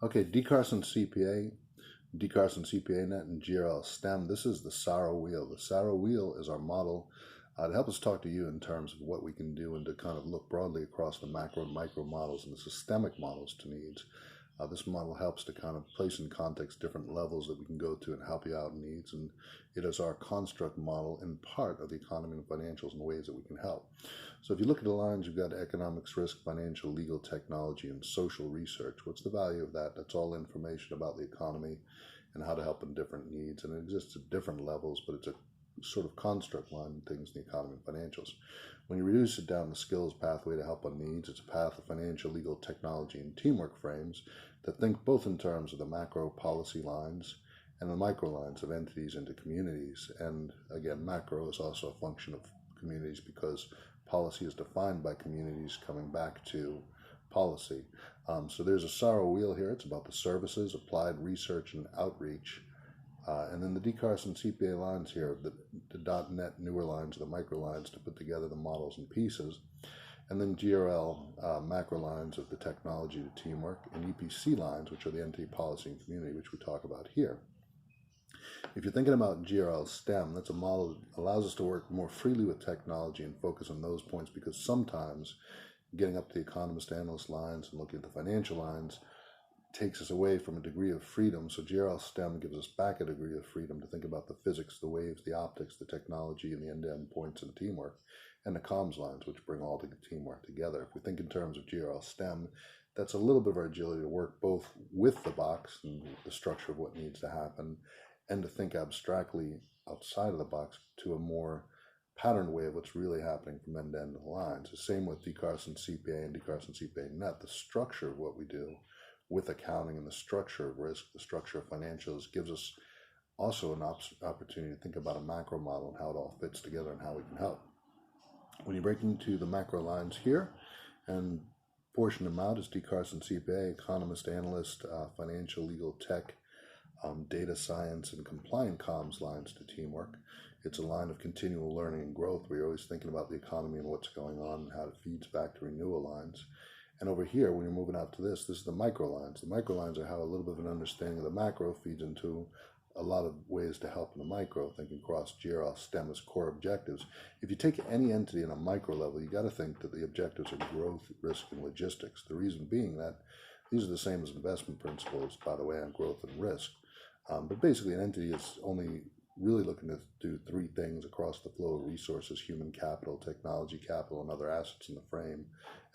Okay, DCarson CPA, DCarson CPA Net, and GRL STEM. This is the SARA wheel. The SARA wheel is our model to help us talk to you in terms of what we can do and to kind of look broadly across the macro and micro models and the systemic models to needs. This model helps to kind of place in context different levels that we can go to and help you out in needs. And it is our construct model in part of the economy and financials in ways that we can help. So if you look at the lines, you've got economics, risk, financial, legal, technology, and social research. What's the value of that? That's all information about the economy and how to help in different needs. And it exists at different levels, but it's a sort of construct line things in the economy and financials. When you reduce it down to skills pathway to help on needs, it's a path of financial, legal, technology, and teamwork frames that think both in terms of the macro policy lines and the micro lines of entities into communities. And again, macro is also a function of communities because policy is defined by communities coming back to policy. So there's a SARA wheel here. It's about the services, applied research, and outreach. And then the DCarson CPA lines here, the .NET newer lines, the micro lines to put together the models and pieces. And then GRL macro lines of the technology to teamwork, and EPC lines, which are the entity, policy, and community, which we talk about here. If you're thinking about GRL STEM, that's a model that allows us to work more freely with technology and focus on those points, because sometimes getting up to the economist analyst lines and looking at the financial lines takes us away from a degree of freedom. So GRL STEM gives us back a degree of freedom to think about the physics, the waves, the optics, the technology, and the end-to-end points and teamwork, and the comms lines, which bring all the teamwork together. If we think in terms of GRL STEM, that's a little bit of our agility to work both with the box and the structure of what needs to happen, and to think abstractly outside of the box to a more patterned way of what's really happening from end to end of the lines. The same with DCarson CPA and DCarson CPA Net. The structure of what we do with accounting and the structure of risk, the structure of financials, gives us also an opportunity to think about a macro model and how it all fits together and how we can help. When you break into the macro lines here and portion them out as DCarson CPA, economist, analyst, financial, legal, tech, data science, and compliant comms lines to teamwork. It's a line of continual learning and growth where you're always thinking about the economy and what's going on and how it feeds back to renewal lines. And over here, when you're moving out to this is the micro lines. The micro lines are how a little bit of an understanding of the macro feeds into a lot of ways to help in the micro, thinking across GRL STEM as core objectives. If you take any entity in a micro level, you got to think that the objectives are growth, risk, and logistics. The reason being that these are the same as investment principles, by the way, on growth and risk. But basically, an entity is only really looking to do three things across the flow of resources: human capital, technology capital, and other assets in the frame,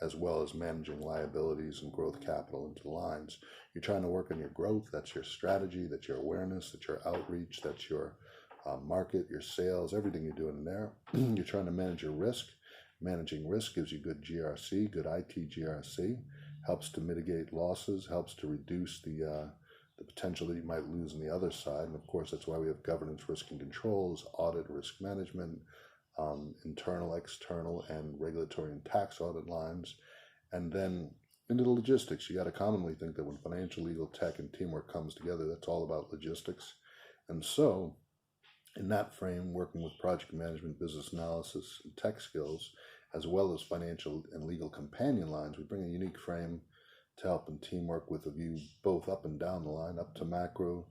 as well as managing liabilities and growth capital into the lines. You're trying to work on your growth. That's your strategy, that's your awareness, that's your outreach, that's your market, your sales, everything you're doing in there. You're trying to manage your risk. Managing risk gives you good GRC, good IT GRC, helps to mitigate losses, helps to reduce the potential that you might lose on the other side. And of course, that's why we have governance, risk and controls, audit, risk management, internal, external, and regulatory and tax audit lines. And then into the logistics, you got to commonly think that when financial, legal, tech, and teamwork comes together, that's all about logistics. And so in that frame, working with project management, business analysis, and tech skills, as well as financial and legal companion lines, we bring a unique frame to help in teamwork with a view both up and down the line, up to macro,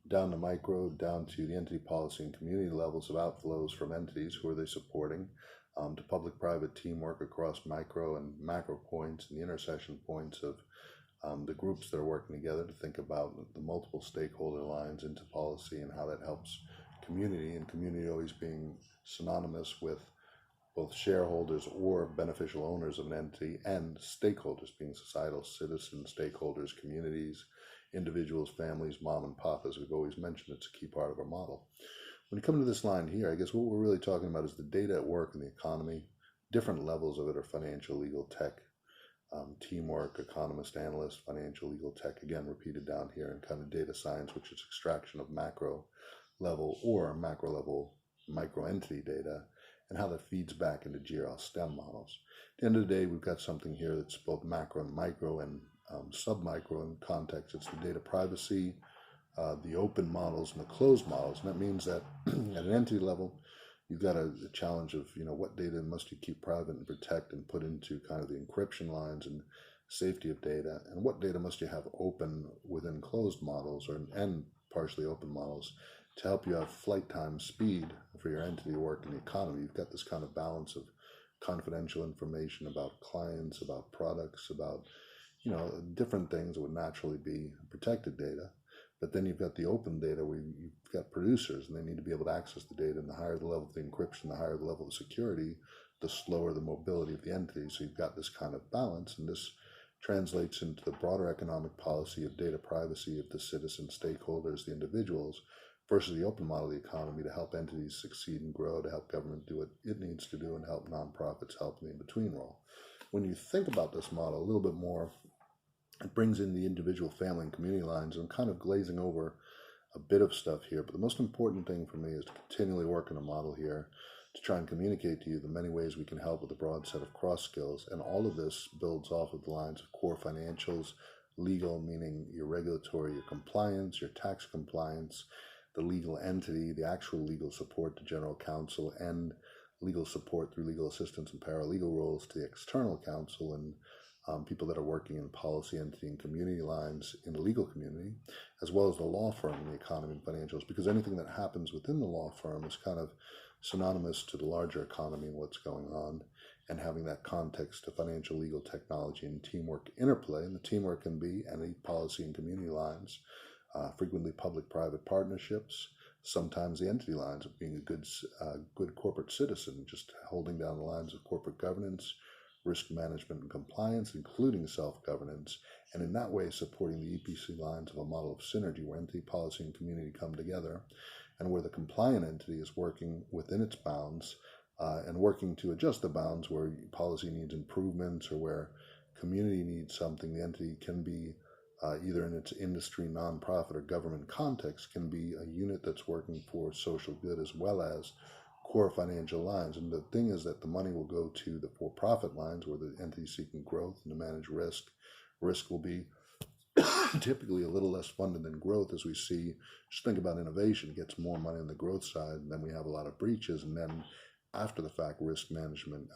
down to micro, down to the entity, policy, and community levels of outflows from entities. Who are they supporting? To public-private teamwork across micro and macro points and the intersection points of the groups that are working together to think about the multiple stakeholder lines into policy and how that helps community, and community always being synonymous with both shareholders or beneficial owners of an entity, and stakeholders being societal citizens, stakeholders, communities, individuals, families, mom and pop. As we've always mentioned, it's a key part of our model. When you come to this line here, I guess what we're really talking about is the data at work in the economy. Different levels of it are financial, legal, tech, teamwork, economist, analyst, financial, legal, tech, again repeated down here, and kind of data science, which is extraction of macro level or macro level micro entity data, and how that feeds back into GRL STEM models. At the end of the day, we've got something here that's both macro and micro and sub-micro in context. It's the data privacy, the open models, and the closed models. And that means that at an entity level, you've got a challenge of, what data must you keep private and protect and put into kind of the encryption lines and safety of data, and what data must you have open within closed models and partially open models to help you have flight time speed for your entity to work in the economy. You've got this kind of balance of confidential information about clients, about products, about different things that would naturally be protected data. But then you've got the open data where you've got producers and they need to be able to access the data. And the higher the level of the encryption, the higher the level of security, the slower the mobility of the entity. So you've got this kind of balance, and this translates into the broader economic policy of data privacy of the citizen stakeholders, the individuals, versus the open model of the economy to help entities succeed and grow, to help government do what it needs to do, and help nonprofits help in the in-between role. When you think about this model a little bit more, it brings in the individual, family, and community lines. I'm kind of glazing over a bit of stuff here, but the most important thing for me is to continually work in a model here to try and communicate to you the many ways we can help with a broad set of cross skills. And all of this builds off of the lines of core financials, legal, meaning your regulatory, your compliance, your tax compliance, the legal entity, the actual legal support to general counsel, and legal support through legal assistance and paralegal roles to the external counsel and people that are working in policy, entity, and community lines in the legal community, as well as the law firm in the economy and financials, because anything that happens within the law firm is kind of synonymous to the larger economy and what's going on, and having that context to financial, legal, technology, and teamwork interplay. And the teamwork can be any policy and community lines, frequently public-private partnerships, sometimes the entity lines of being a good corporate citizen, just holding down the lines of corporate governance, risk management and compliance, including self-governance, and in that way supporting the EPC lines of a model of synergy where entity, policy, and community come together, and where the compliant entity is working within its bounds and working to adjust the bounds where policy needs improvements or where community needs something. The entity can be either in its industry, nonprofit, or government context, can be a unit that's working for social good as well as core financial lines. And the thing is that the money will go to the for-profit lines where the entity is seeking growth and to manage risk. Risk will be typically a little less funded than growth, as we see. Just think about innovation, gets more money on the growth side, and then we have a lot of breaches, and then after the fact, risk management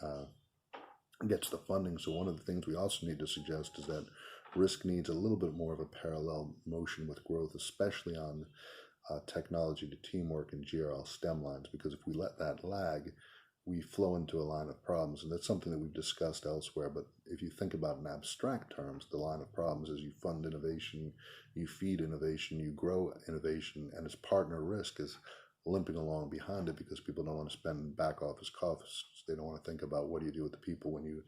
gets the funding. So one of the things we also need to suggest is that risk needs a little bit more of a parallel motion with growth, especially on technology to teamwork and GRL STEM lines, because if we let that lag, we flow into a line of problems. And that's something that we've discussed elsewhere. But if you think about in abstract terms, the line of problems is you fund innovation, you feed innovation, you grow innovation, and its partner risk is limping along behind it because people don't want to spend back office costs. They don't want to think about what do you do with the people when you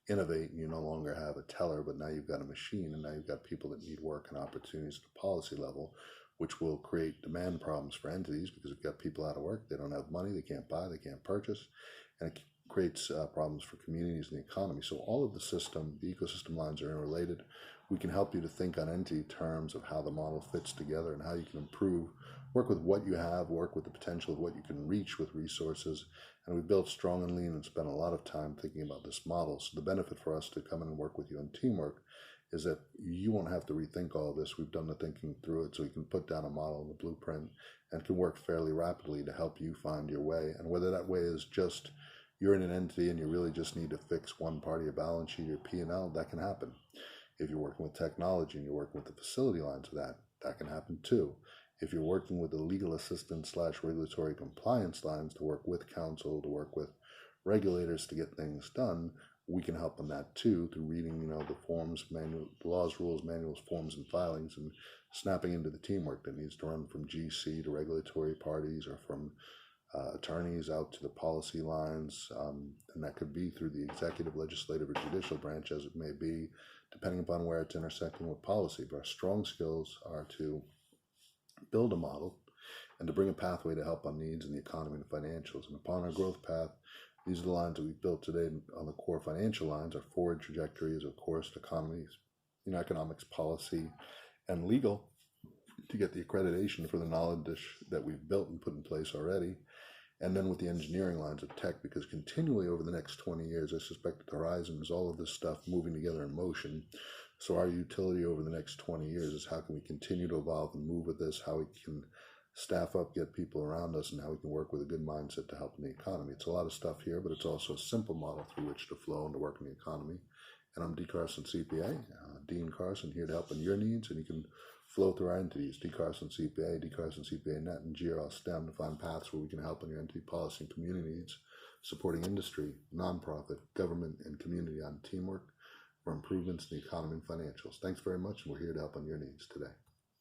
innovate and you no longer have a teller, but now you've got a machine, and now you've got people that need work and opportunities at the policy level, which will create demand problems for entities because you've got people out of work, they don't have money, they can't buy, they can't purchase, and it creates problems for communities and the economy. So all of the ecosystem lines are interrelated. We can help you to think on entity terms of how the model fits together and how you can improve, work with what you have, work with the potential of what you can reach with resources. And we built strong and lean and spent a lot of time thinking about this model. So the benefit for us to come in and work with you on teamwork is that you won't have to rethink all of this. We've done the thinking through it, so you can put down a model and a blueprint and can work fairly rapidly to help you find your way. And whether that way is just you're in an entity and you really just need to fix one part of your balance sheet or P&L, that can happen. If you're working with technology and you're working with the facility lines of that, that can happen too. If you're working with the legal assistance / regulatory compliance lines to work with counsel, to work with regulators to get things done, we can help on that too through reading, the forms, laws, rules, manuals, forms, and filings, and snapping into the teamwork that needs to run from GC to regulatory parties or from attorneys out to the policy lines, and that could be through the executive, legislative, or judicial branch as it may be, depending upon where it's intersecting with policy. But our strong skills are to build a model and to bring a pathway to help on needs in the economy and financials. And upon our growth path, these are the lines that we've built today on the core financial lines. Our forward trajectory is, of course, economies, economics, policy, and legal to get the accreditation for the knowledge that we've built and put in place already. And then with the engineering lines of tech, because continually over the next 20 years, I suspect that the horizon is all of this stuff moving together in motion. So our utility over the next 20 years is how can we continue to evolve and move with this, how we can staff up, get people around us, and how we can work with a good mindset to help in the economy. It's a lot of stuff here, but it's also a simple model through which to flow and to work in the economy. And I'm D. Carson CPA, Dean Carson, here to help in your needs. And you can flow through our entities, D. Carson CPA, D. Carson CPA Net, and GRL STEM to find paths where we can help in your entity policy and community needs, supporting industry, nonprofit, government, and community on teamwork for improvements in the economy and financials. Thanks very much, and we're here to help on your needs today.